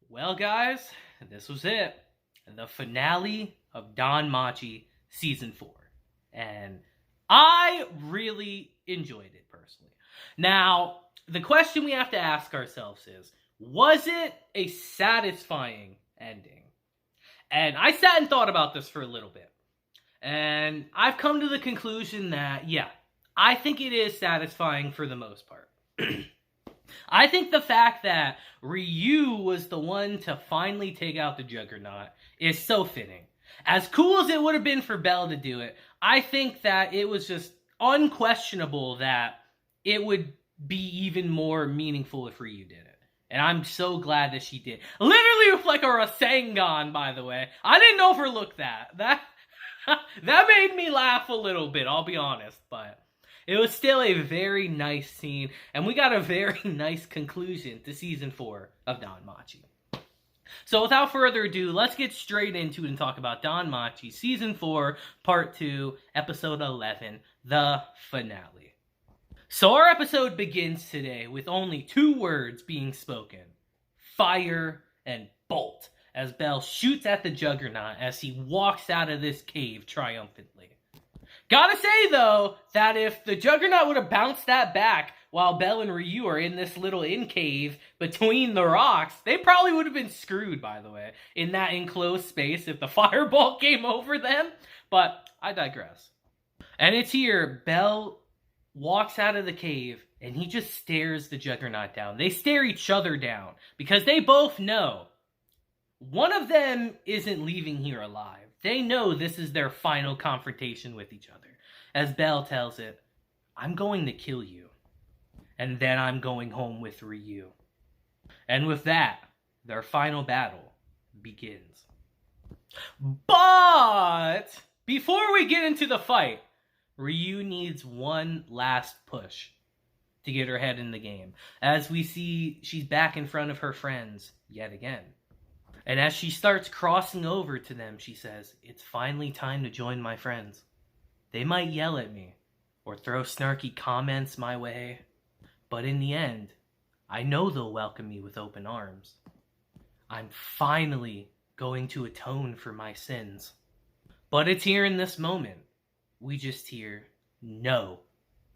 Well, guys, this was it. The finale of Danmachi Season 4. And I really enjoyed it personally. Now, the question we have to ask ourselves is, was it a satisfying ending? And I sat and thought about this for a little bit. And I've come to the conclusion that, yeah, I think it is satisfying for the most part. I think the fact that Ryu was the one to finally take out the Juggernaut is so fitting. As cool as it would have been for Belle to do it, I think that it was just unquestionable that it would be even more meaningful if Ryu did it. And I'm so glad that she did. Literally with like a Rasengan, by the way. I didn't overlook that. That made me laugh a little bit, I'll be honest, but it was still a very nice scene, and we got a very nice conclusion to Season 4 of Danmachi. So without further ado, let's get straight into it and talk about Danmachi Season 4, Part 2, Episode 11, the finale. So our episode begins today with only 2 words being spoken. Fire and bolt, as Belle shoots at the Juggernaut as he walks out of this cave triumphantly. Gotta say, though, that if the Juggernaut would have bounced that back while Belle and Ryu are in this little cave between the rocks, they probably would have been screwed, by the way, in that enclosed space if the fireball came over them. But I digress. And it's here, Belle walks out of the cave, and he just stares the Juggernaut down. They stare each other down, because they both know one of them isn't leaving here alive. They know this is their final confrontation with each other. As Belle tells it, I'm going to kill you. And then I'm going home with Ryu. And with that, their final battle begins. But before we get into the fight, Ryu needs one last push to get her head in the game. As we see, she's back in front of her friends yet again. And as she starts crossing over to them, she says, it's finally time to join my friends. They might yell at me or throw snarky comments my way, but in the end, I know they'll welcome me with open arms. I'm finally going to atone for my sins. But it's here in this moment. We just hear no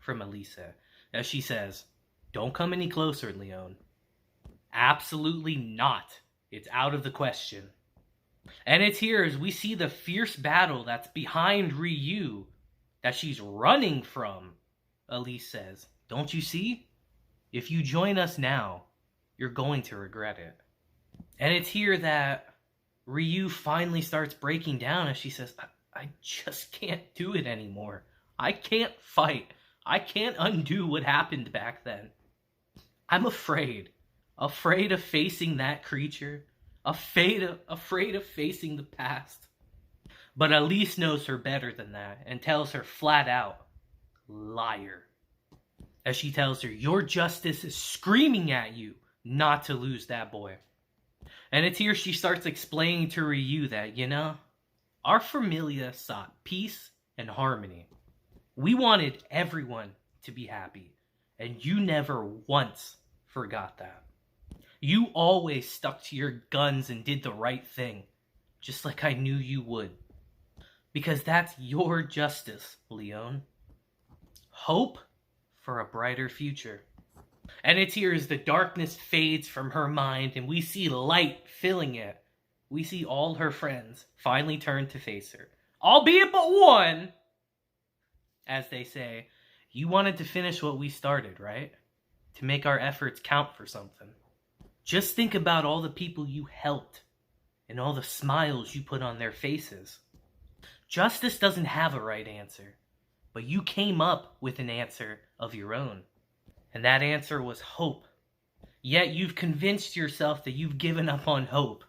from Elisa as she says, don't come any closer, Leon. Absolutely not. It's out of the question. And it's here as we see the fierce battle that's behind Ryu that she's running from. Elise says, don't you see? If you join us now, you're going to regret it. And it's here that Ryu finally starts breaking down as she says, I just can't do it anymore. I can't fight. I can't undo what happened back then. I'm afraid. Afraid of facing that creature. Afraid of facing the past. But Elise knows her better than that and tells her flat out, liar. As she tells her, your justice is screaming at you not to lose that boy. And it's here she starts explaining to Ryu that, our familia sought peace and harmony. We wanted everyone to be happy, and you never once forgot that. You always stuck to your guns and did the right thing, just like I knew you would. Because that's your justice, Leon. Hope for a brighter future. And it's here as the darkness fades from her mind and we see light filling it. We see all her friends finally turn to face her. Albeit but one. As they say, you wanted to finish what we started, right? To make our efforts count for something. Just think about all the people you helped and all the smiles you put on their faces. Justice doesn't have a right answer, but you came up with an answer of your own. And that answer was hope. Yet you've convinced yourself that you've given up on hope.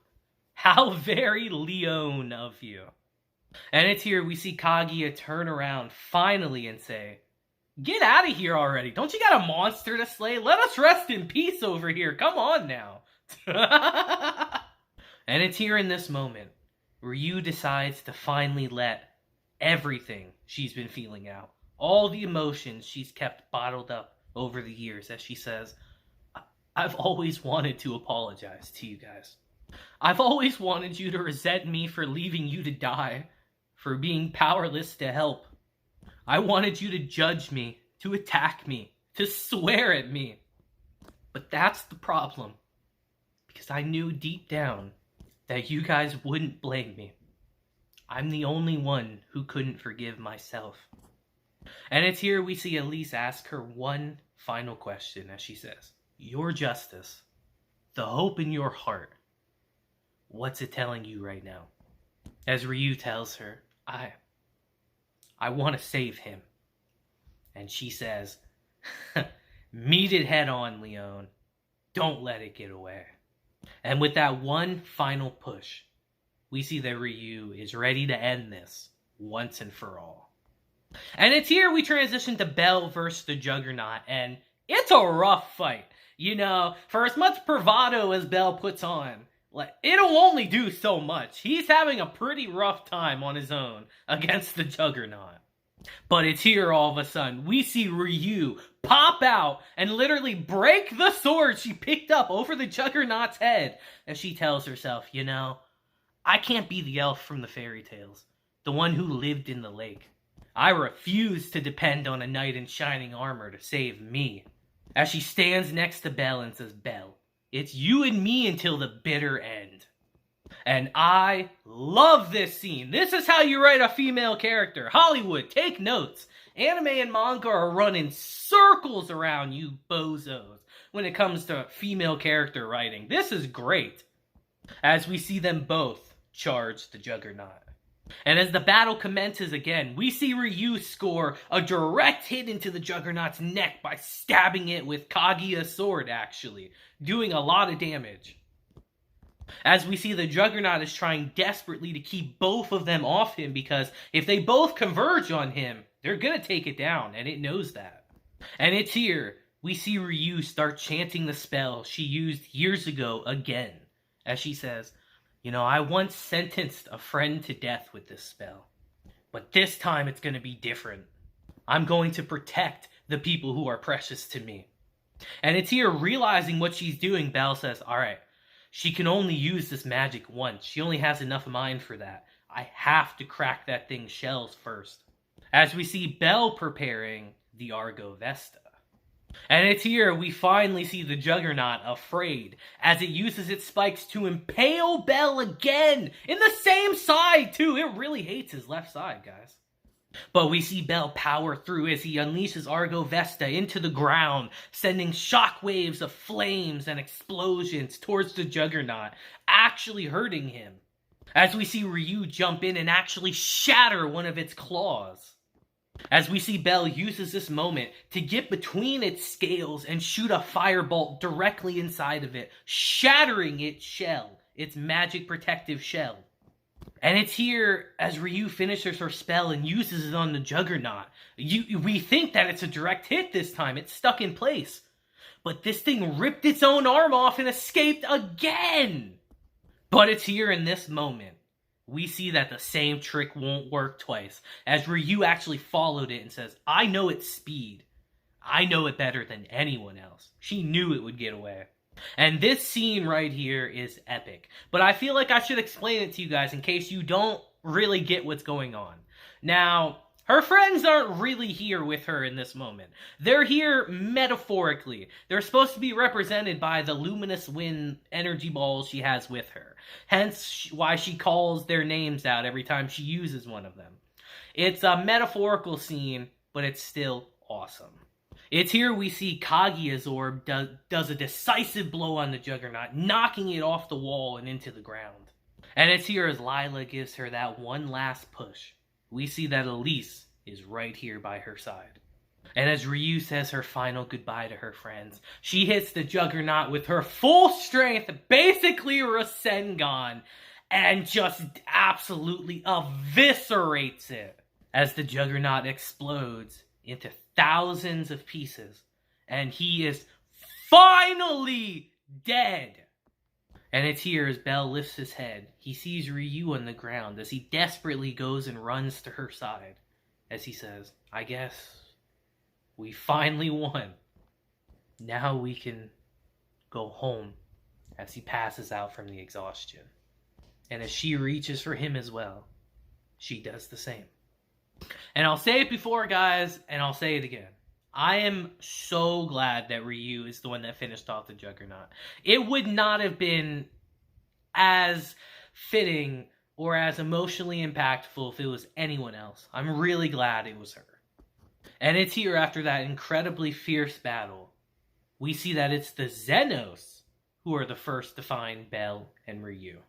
How very Leon of you. And it's here we see Kaguya turn around finally and say, get out of here already. Don't you got a monster to slay? Let us rest in peace over here. Come on now. And it's here in this moment, Ryu decides to finally let everything she's been feeling out. All the emotions she's kept bottled up over the years as she says, I've always wanted to apologize to you guys. I've always wanted you to resent me for leaving you to die, for being powerless to help. I wanted you to judge me, to attack me, to swear at me. But that's the problem, because I knew deep down that you guys wouldn't blame me. I'm the only one who couldn't forgive myself. And it's here we see Elise ask her one final question as she says, your justice, the hope in your heart, what's it telling you right now? As Ryu tells her, I want to save him. And she says, meet it head on, Leon. Don't let it get away. And with that one final push, we see that Ryu is ready to end this once and for all. And it's here we transition to Belle versus the Juggernaut, and it's a rough fight. You know, for as much bravado as Belle puts on, like, it'll only do so much. He's having a pretty rough time on his own against the Juggernaut. But it's here all of a sudden. We see Ryu pop out and literally break the sword she picked up over the Juggernaut's head as she tells herself, you know, I can't be the elf from the fairy tales, the one who lived in the lake. I refuse to depend on a knight in shining armor to save me. As she stands next to Belle and says, Belle, it's you and me until the bitter end. And I love this scene. This is how you write a female character. Hollywood, take notes. Anime and manga are running circles around you bozos when it comes to female character writing. This is great. As we see them both charge the Juggernaut. And as the battle commences again, we see Ryu score a direct hit into the Juggernaut's neck by stabbing it with Kaguya's sword, actually, doing a lot of damage. As we see the Juggernaut is trying desperately to keep both of them off him, because if they both converge on him, they're gonna take it down, and it knows that. And it's here we see Ryu start chanting the spell she used years ago again, as she says, you know, I once sentenced a friend to death with this spell, but this time it's gonna be different. I'm going to protect the people who are precious to me. And it's here, realizing what she's doing, Belle says, alright, she can only use this magic once. She only has enough mind for that. I have to crack that thing's shells first. As we see Belle preparing the Argo Vesta. And it's here we finally see the Juggernaut afraid, as it uses its spikes to impale Belle again! In the same side, too! It really hates his left side, guys. But we see Belle power through as he unleashes Argo Vesta into the ground, sending shockwaves of flames and explosions towards the Juggernaut, actually hurting him. As we see Ryu jump in and actually shatter one of its claws. As we see Belle uses this moment to get between its scales and shoot a firebolt directly inside of it, shattering its shell, its magic protective shell. And it's here, as Ryu finishes her spell and uses it on the Juggernaut. We think that it's a direct hit this time. It's stuck in place. But this thing ripped its own arm off and escaped again! But it's here in this moment we see that the same trick won't work twice, as Ryu actually followed it and says, I know its speed. I know it better than anyone else. She knew it would get away. And this scene right here is epic. But I feel like I should explain it to you guys in case you don't really get what's going on. Now, her friends aren't really here with her in this moment. They're here metaphorically. They're supposed to be represented by the luminous wind energy balls she has with her. Hence why she calls their names out every time she uses one of them. It's a metaphorical scene, but it's still awesome. It's here we see Kaguya's orb does a decisive blow on the Juggernaut, knocking it off the wall and into the ground. And it's here as Lila gives her that one last push. We see that Elise is right here by her side. And as Ryu says her final goodbye to her friends, she hits the Juggernaut with her full strength, basically Rasengan, and just absolutely eviscerates it as the Juggernaut explodes into thousands of pieces, and he is finally dead. And it's here as Belle lifts his head. He sees Ryu on the ground as he desperately goes and runs to her side. As he says, I guess we finally won. Now we can go home as he passes out from the exhaustion. And as she reaches for him as well, she does the same. And I'll say it before, guys, and I'll say it again. I am so glad that Ryu is the one that finished off the Juggernaut. It would not have been as fitting or as emotionally impactful if it was anyone else. I'm really glad it was her. And it's here after that incredibly fierce battle. We see that it's the Xenos who are the first to find Belle and Ryu.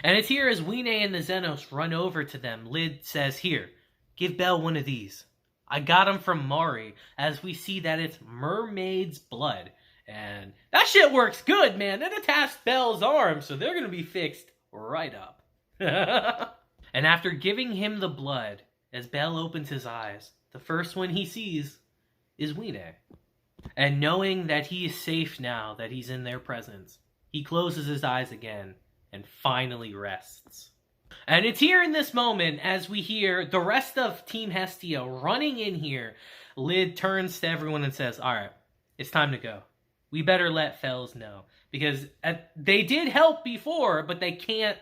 And it's here as Wine and the Xenos run over to them. Lid says, "Here, give Belle one of these. I got him from Mari," as we see that it's mermaid's blood. And that shit works good, man. It attached Belle's arm, so they're going to be fixed right up. And after giving him the blood, as Belle opens his eyes, the first one he sees is Wine. And knowing that he is safe now that he's in their presence, he closes his eyes again and finally rests. And it's here in this moment as we hear the rest of Team Hestia running in here. Lid turns to everyone and says, "All right, it's time to go. We better let Fells know, because they did help before, but they can't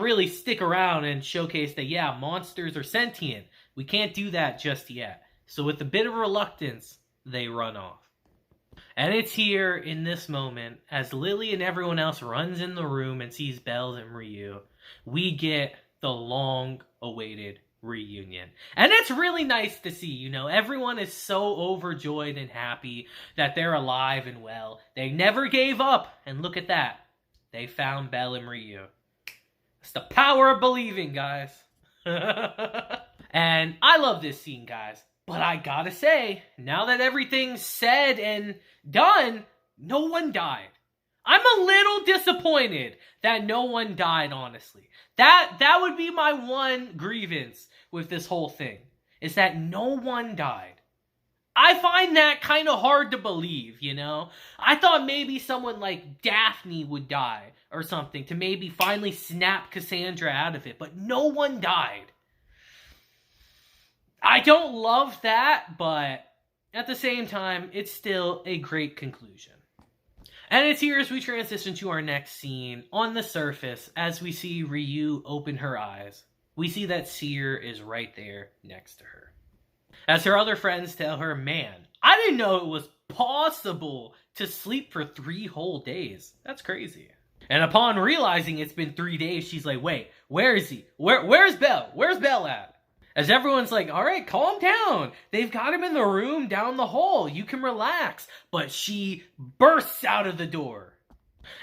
really stick around and showcase that, yeah, monsters are sentient. We can't do that just yet." So with a bit of reluctance, they run off. And it's here in this moment, as Lily and everyone else runs in the room and sees Belle and Ryu, we get the long-awaited reunion. And it's really nice to see, you know, everyone is so overjoyed and happy that they're alive and well. They never gave up, and look at that. They found Belle and Ryu. It's the power of believing, guys. And I love this scene, guys. But I gotta say, now that everything's said and done, no one died. I'm a little disappointed that no one died, honestly. That would be my one grievance with this whole thing, is that no one died. I find that kind of hard to believe, you know? I thought maybe someone like Daphne would die or something to maybe finally snap Cassandra out of it, but no one died. I don't love that, but at the same time, it's still a great conclusion. And it's here as we transition to our next scene. On the surface, as we see Ryu open her eyes, we see that Seer is right there next to her. As her other friends tell her, "Man, I didn't know it was possible to sleep for 3 whole days. That's crazy." And upon realizing it's been 3 days, she's like, "Wait, where is he? Where's Belle? Where's Belle at?" As everyone's like, "All right, calm down. They've got him in the room down the hall. You can relax." But she bursts out of the door.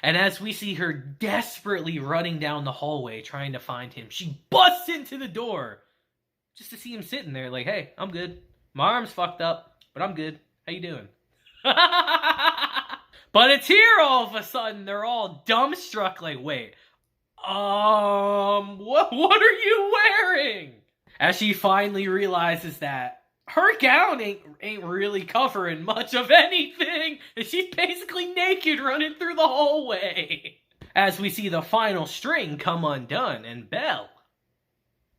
And as we see her desperately running down the hallway trying to find him, she busts into the door just to see him sitting there like, "Hey, I'm good. My arm's fucked up, but I'm good. How you doing?" But it's here all of a sudden. They're all dumbstruck like, "Wait, what are you wearing?" As she finally realizes that her gown ain't really covering much of anything, and she's basically naked running through the hallway. As we see the final string come undone, and Belle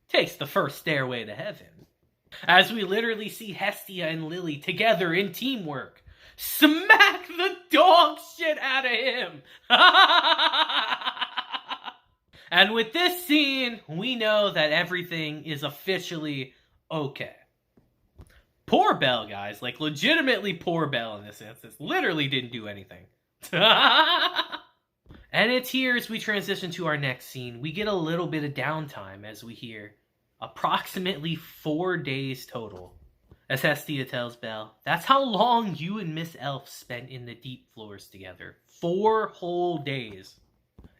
takes the first stairway to heaven. As we literally see Hestia and Lily together in teamwork smack the dog shit out of him. And with this scene, we know that everything is officially okay. Poor Belle, guys. Like, legitimately poor Belle in this instance. Literally didn't do anything. And it's here as we transition to our next scene. We get a little bit of downtime as we hear approximately 4 days total. As Hestia tells Belle, "That's how long you and Miss Elf spent in the deep floors together. 4 whole days."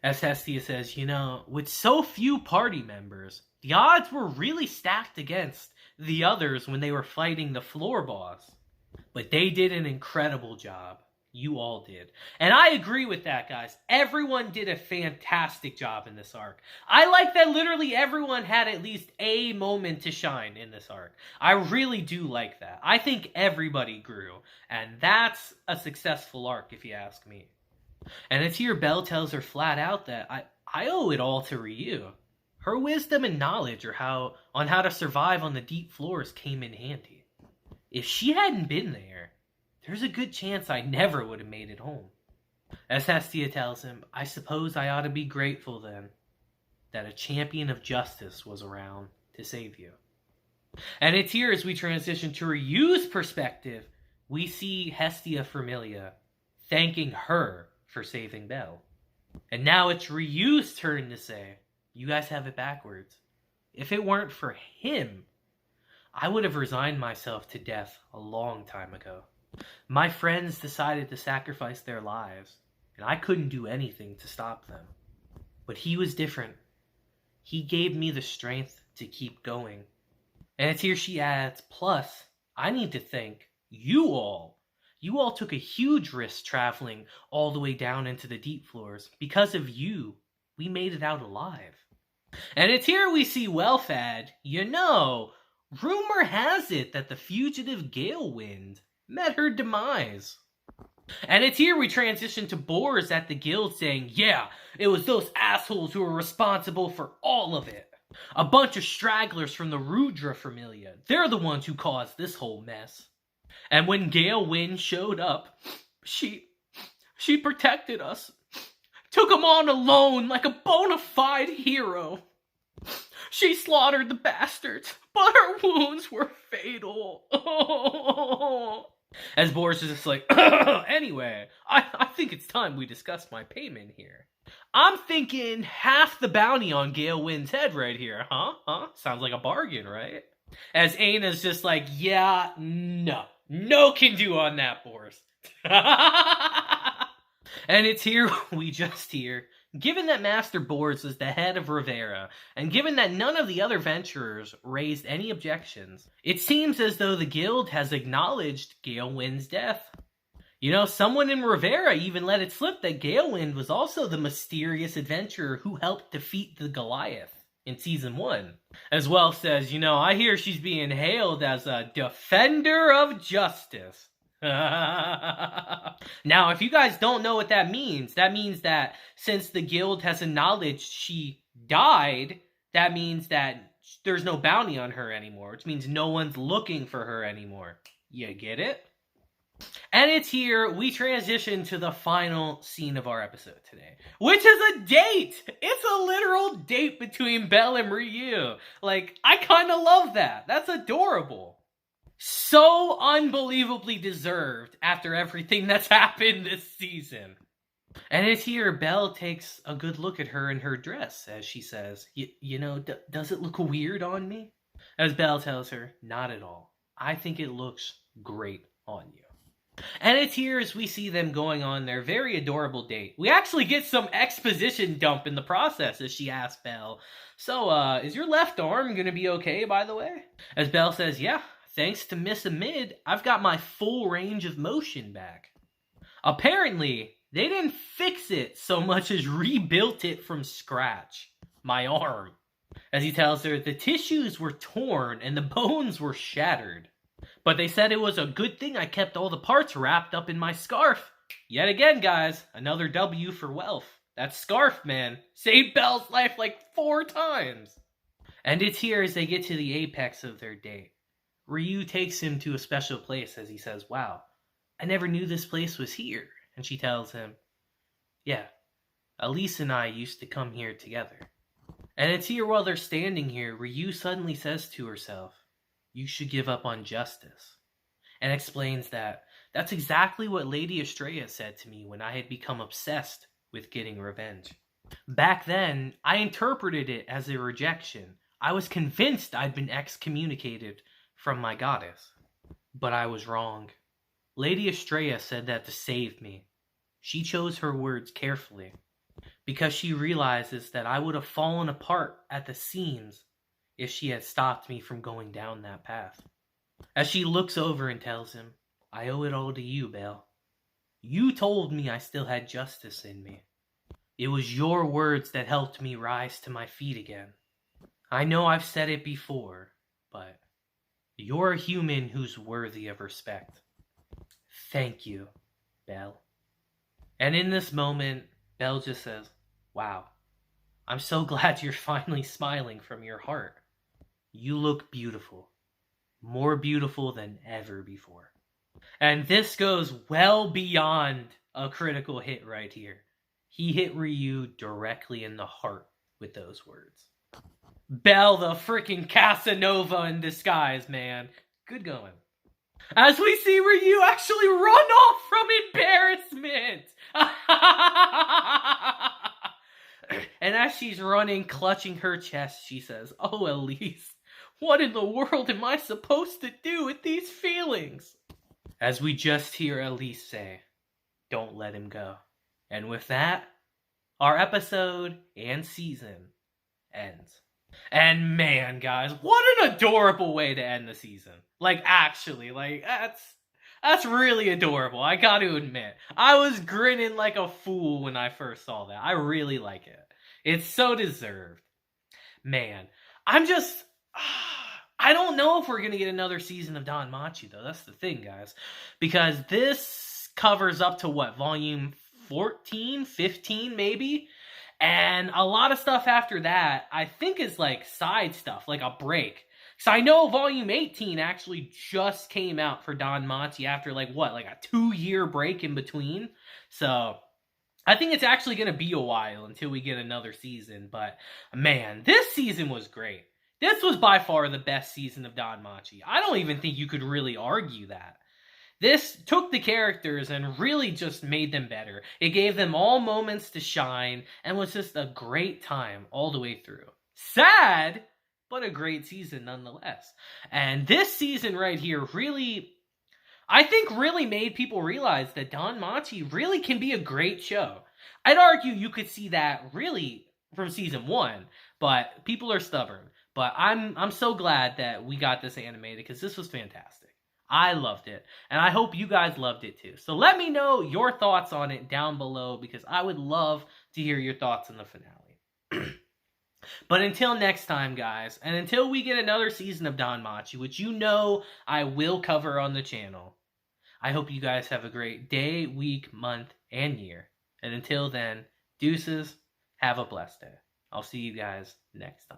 As Hestia says, "You know, with so few party members, the odds were really stacked against the others when they were fighting the floor boss. But they did an incredible job. You all did." And I agree with that, guys. Everyone did a fantastic job in this arc. I like that literally everyone had at least a moment to shine in this arc. I really do like that. I think everybody grew. And that's a successful arc, if you ask me. And it's here Belle tells her flat out that I owe it all to Ryu. Her wisdom and knowledge on how to survive on the deep floors came in handy. If she hadn't been there, there's a good chance I never would have made it home. As Hestia tells him, I suppose I ought to be grateful then that a champion of justice was around to save you. And it's here as we transition to Ryu's perspective, we see Hestia Familia thanking her for saving Belle. And now it's Ryu's turn to say, you guys have it backwards. If it weren't for him, I would have resigned myself to death a long time ago. My friends decided to sacrifice their lives, and I couldn't do anything to stop them. But he was different. He gave me the strength to keep going. And it's here she adds, plus, I need to thank you all. You all took a huge risk traveling all the way down into the deep floors. Because of you, we made it out alive. And it's here we see Welfad. You know, rumor has it that the fugitive Galewind met her demise. And it's here we transition to Boars at the guild saying, yeah, it was those assholes who were responsible for all of it. A bunch of stragglers from the Rudra Familia. They're the ones who caused this whole mess. And when Galewind showed up, she protected us. Took them on alone like a bona fide hero. She slaughtered the bastards, but her wounds were fatal. As Boris is just like, anyway, I think it's time we discuss my payment here. I'm thinking half the bounty on Galewind's head right here, huh? Sounds like a bargain, right? As Aina's just like, yeah, no can do on that, Boris. And it's here we just hear, given that Master Boris is the head of Rivera, and given that none of the other venturers raised any objections, it seems as though the guild has acknowledged Galewind's death. You know, someone in Rivera even let it slip that Galewind was also the mysterious adventurer who helped defeat the Goliath in Season 1. As well says, you know, I hear she's being hailed as a defender of justice. Now, if you guys don't know what that means that since the guild has acknowledged she died, that means that there's no bounty on her anymore, which means no one's looking for her anymore. You get it? And it's here we transition to the final scene of our episode today, which is a date. It's a literal date between Belle and Ryu. Like, I kind of love that. That's adorable. So unbelievably deserved after everything that's happened this season. And it's here Belle takes a good look at her in her dress as she says, you know, does it look weird on me? As Belle tells her, not at all. I think it looks great on you. And it's here as we see them going on their very adorable date. We actually get some exposition dump in the process as she asks Belle, so, is your left arm gonna be okay, by the way? As Belle says, yeah, thanks to Miss Amid, I've got my full range of motion back. Apparently, they didn't fix it so much as rebuilt it from scratch. My arm. As he tells her, the tissues were torn and the bones were shattered. But they said it was a good thing I kept all the parts wrapped up in my scarf. Yet again, guys, another W for Welf. That scarf, man, saved Belle's life like 4 times. And it's here as they get to the apex of their date. Ryu takes him to a special place as he says, wow, I never knew this place was here. And she tells him, yeah, Elise and I used to come here together. And it's here while they're standing here, Ryu suddenly says to herself, you should give up on justice. And explains that that's exactly what Lady Estrella said to me when I had become obsessed with getting revenge. Back then, I interpreted it as a rejection. I was convinced I'd been excommunicated from my goddess. But I was wrong. Lady Estrella said that to save me. She chose her words carefully, because she realizes that I would have fallen apart at the seams if she had stopped me from going down that path. As she looks over and tells him, I owe it all to you, Belle. You told me I still had justice in me. It was your words that helped me rise to my feet again. I know I've said it before, but you're a human who's worthy of respect. Thank you, Belle. And in this moment, Belle just says, wow, I'm so glad you're finally smiling from your heart. You look beautiful. More beautiful than ever before. And this goes well beyond a critical hit right here. He hit Ryu directly in the heart with those words. Belle the freaking Casanova in disguise, man. Good going. As we see Ryu actually run off from embarrassment. And as she's running, clutching her chest, she says, "Oh, Elise, what in the world am I supposed to do with these feelings?" As we just hear Elise say, "Don't let him go." And with that, our episode and season ends. And man, guys, what an adorable way to end the season. Like, actually, like, that's really adorable, I gotta admit. I was grinning like a fool when I first saw that. I really like it. It's so deserved. Man, I'm just... I don't know if we're gonna get another season of Danmachi, though. That's the thing, guys. Because this covers up to, what, volume 14, 15, maybe? And a lot of stuff after that, I think, is like side stuff, like a break. So I know volume 18 actually just came out for Danmachi after like a 2-year break in between. So I think it's actually going to be a while until we get another season. But man, this season was great. This was by far the best season of Danmachi. I don't even think you could really argue that. This took the characters and really just made them better. It gave them all moments to shine and was just a great time all the way through. Sad, but a great season nonetheless. And this season right here really, I think, really made people realize that Danmachi really can be a great show. I'd argue you could see that really from season 1, but people are stubborn. But I'm so glad that we got this animated because this was fantastic. I loved it, and I hope you guys loved it too. So let me know your thoughts on it down below because I would love to hear your thoughts on the finale. But until next time, guys, and until we get another season of Danmachi, which you know I will cover on the channel, I hope you guys have a great day, week, month, and year. And until then, deuces, have a blessed day. I'll see you guys next time.